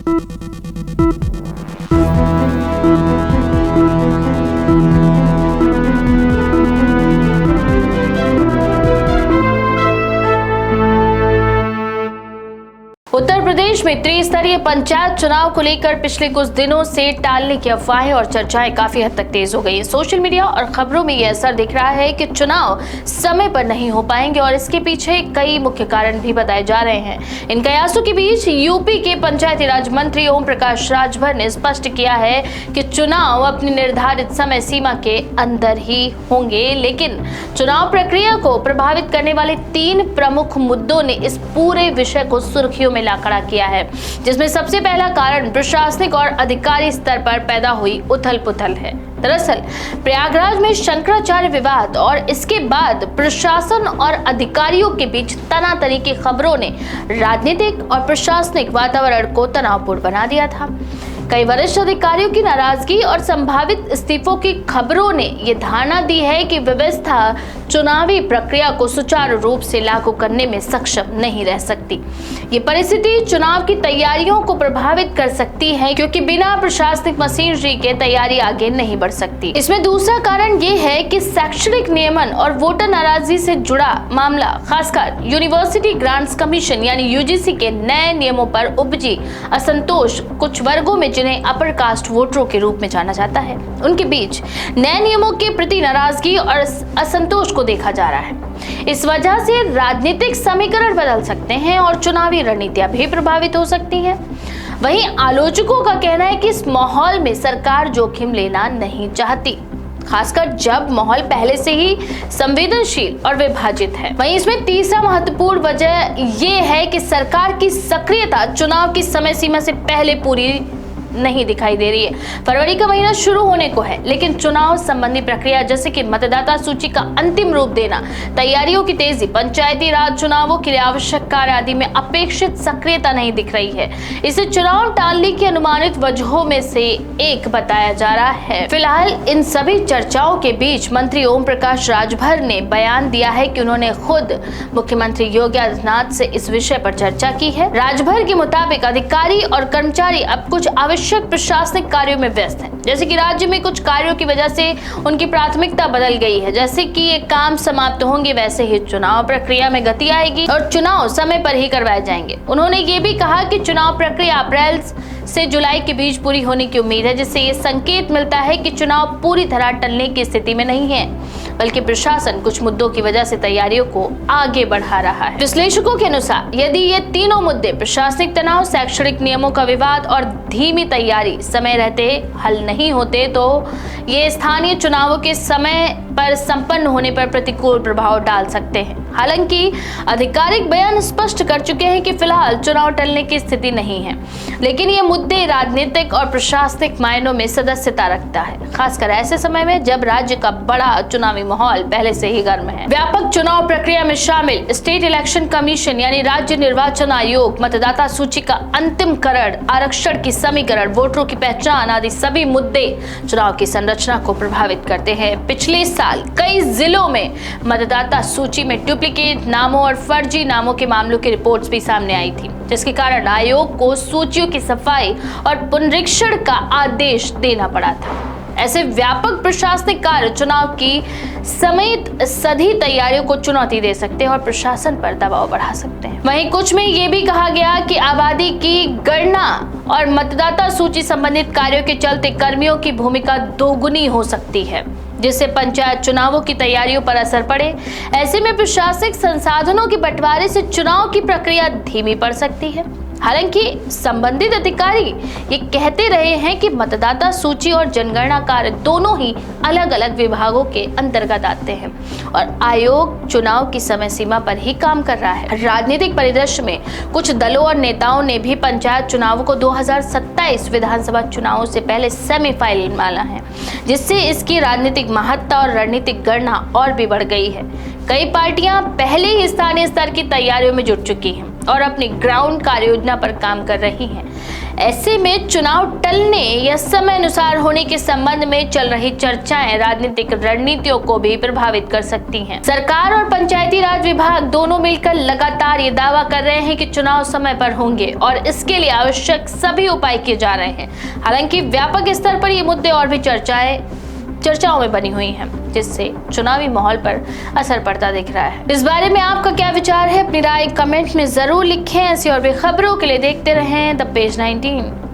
उत्तर प्रदेश में त्रिस्तरीय पंचायत चुनाव को लेकर पिछले कुछ दिनों से टालने की अफवाहें और चर्चाएं काफी हद तक तेज हो गई हैं। सोशल मीडिया और खबरों में यह असर दिख रहा है कि चुनाव समय पर नहीं हो पाएंगे और इसके पीछे कई मुख्य कारण भी बताए जा रहे हैं। इन कयासों के बीच यूपी के पंचायती राज मंत्री ओम प्रकाश राजभर ने स्पष्ट किया है कि चुनाव अपनी निर्धारित समय सीमा के अंदर ही होंगे, लेकिन चुनाव प्रक्रिया को प्रभावित करने वाले 3 प्रमुख मुद्दों ने इस पूरे विषय को सुर्खियों में ला खड़ा किया है, जिसमें सबसे पहला कारण प्रशासनिक और अधिकारी स्तर पर पैदा हुई उथल-पुथल है। दरअसल प्रयागराज में शंकराचार्य विवाद और इसके बाद प्रशासन और अधिकारियों के बीच तनातनी की खबरों ने राजनीतिक और प्रशासनिक वातावरण को तनावपूर्ण बना दिया था। कई वरिष्ठ अधिकारियों की नाराजगी और संभावित इस्तीफों की खबरों ने यह धारणा दी है कि व्यवस्था चुनावी प्रक्रिया को सुचारू रूप से लागू करने में सक्षम नहीं रह सकती। ये परिस्थिति चुनाव की तैयारियों को प्रभावित कर सकती है, क्योंकि बिना प्रशासनिक मशीनरी के तैयारी आगे नहीं बढ़ सकती। इसमें दूसरा कारण ये है कि शैक्षणिक नियमन और वोटर नाराजगी से जुड़ा मामला, खासकर यूनिवर्सिटी ग्रांट्स कमीशन यानी यूजीसी के नए नियमों पर उपजी असंतोष कुछ वर्गों में, जिन्हें अपर कास्ट वोटरों के रूप में जाना जाता है, उनके बीच नए नियमों के प्रति नाराजगी और असंतोष को देखा जा रहा है। इस वजह से राजनीतिक समीकरण बदल सकते हैं और चुनावी रणनीतियां भी प्रभावित हो सकती हैं। वहीं आलोचकों का कहना है कि इस माहौल में सरकार जोखिम लेना नहीं चाहती, खासकर जब माहौल पहले से ही संवेदनशील और विभाजित है। वहीं इसमें तीसरा महत्वपूर्ण वजह यह है कि सरकार की सक्रियता चुनाव की समय सीमा से पहले पूरी नहीं दिखाई दे रही है। फरवरी का महीना शुरू होने को है, लेकिन चुनाव संबंधी प्रक्रिया जैसे कि मतदाता सूची का अंतिम रूप देना, तैयारियों की तेजी, पंचायती राज चुनावों के लिए आवश्यक कार्य आदि में अपेक्षित सक्रियता नहीं दिख रही है। इसे चुनाव टालने की अनुमानित वजहों में से एक बताया जा रहा है। फिलहाल इन सभी चर्चाओं के बीच मंत्री ओम प्रकाश राजभर ने बयान दिया है कि उन्होंने खुद मुख्यमंत्री योगी आदित्यनाथ से इस विषय पर चर्चा की है। राजभर के मुताबिक अधिकारी और कर्मचारी अब कुछ आवश्यक प्रशासनिक कार्यों में व्यस्त हैं, जैसे कि राज्य में कुछ कार्यों की वजह से उनकी प्राथमिकता बदल गई है। जैसे कि ये काम समाप्त होंगे, वैसे ही चुनाव प्रक्रिया में गति आएगी और चुनाव समय पर ही करवाए जाएंगे। उन्होंने ये भी कहा कि चुनाव प्रक्रिया अप्रैल से जुलाई के बीच पूरी होने की उम्मीद है, जिससे ये संकेत मिलता है कि चुनाव पूरी तरह टलने की स्थिति में नहीं है, बल्कि प्रशासन कुछ मुद्दों की वजह से तैयारियों को आगे बढ़ा रहा है। विश्लेषकों के अनुसार यदि ये तीनों मुद्दे, प्रशासनिक तनाव, शैक्षणिक नियमों का विवाद और धीमी तैयारी, समय रहते हल नहीं होते, तो ये स्थानीय चुनावों के समय पर संपन्न होने पर प्रतिकूल प्रभाव डाल सकते हैं। हालांकि आधिकारिक बयान स्पष्ट कर चुके हैं कि फिलहाल चुनाव टलने की स्थिति नहीं है, लेकिन ये मुद्दे राजनीतिक और प्रशासनिक मायनों में सदस्यता रखता है, खासकर ऐसे समय में जब राज्य का बड़ा चुनावी माहौल पहले से ही गर्म है। व्यापक चुनाव प्रक्रिया में शामिल स्टेट इलेक्शन कमीशन यानी राज्य निर्वाचन आयोग, मतदाता सूची का अंतिमकरण, आरक्षण की समीकरण, वोटरों की पहचान आदि सभी मुद्दे चुनाव की संरचना को प्रभावित करते हैं। पिछले साल कई जिलों में मतदाता सूची में डुप्लीकेट नामों और फर्जी नामों के मामलों की रिपोर्ट्स भी सामने आई थी, जिसके कारण आयोग को सूचियों की सफाई और पुनरीक्षण का आदेश देना पड़ा था। ऐसे व्यापक प्रशासनिक कार्य चुनाव की समेत सभी तैयारियों को चुनौती दे सकते हैं और प्रशासन पर दबाव बढ़ा सकते हैं। वहीं कुछ में यह भी कहा गया कि आबादी की गणना और मतदाता सूची संबंधित कार्यों के चलते कर्मियों की भूमिका दोगुनी हो सकती है, जिससे पंचायत चुनावों की तैयारियों पर असर पड़े। ऐसे में प्रशासनिक संसाधनों के बंटवारे से चुनाव की प्रक्रिया धीमी पड़ सकती है। हालांकि संबंधित अधिकारी ये कहते रहे हैं कि मतदाता सूची और जनगणना कार्य दोनों ही अलग अलग विभागों के अंतर्गत आते हैं और आयोग चुनाव की समय सीमा पर ही काम कर रहा है। राजनीतिक परिदृश्य में कुछ दलों और नेताओं ने भी पंचायत चुनावों को 2027 विधानसभा चुनावों से पहले सेमीफाइनल माना है, जिससे इसकी राजनीतिक महत्ता और रणनीतिक गणना और भी बढ़ गई है। कई पार्टियां पहले ही स्थानीय स्तर की तैयारियों में जुट चुकी हैं और अपनी ग्राउंड कार्य योजना पर काम कर रही हैं। ऐसे में चुनाव टलने या समय अनुसार होने के संबंध में चल रही चर्चाएं राजनीतिक रणनीतियों को भी प्रभावित कर सकती हैं। सरकार और पंचायती राज विभाग दोनों मिलकर लगातार ये दावा कर रहे हैं कि चुनाव समय पर होंगे और इसके लिए आवश्यक सभी उपाय किए जा रहे हैं। हालांकि व्यापक स्तर पर ये मुद्दे और भी चर्चाओं में बनी हुई हैं, जिससे चुनावी माहौल पर असर पड़ता दिख रहा है। इस बारे में आपका क्या विचार है? अपनी राय कमेंट में जरूर लिखें। ऐसी और भी खबरों के लिए देखते रहें द पेज 19।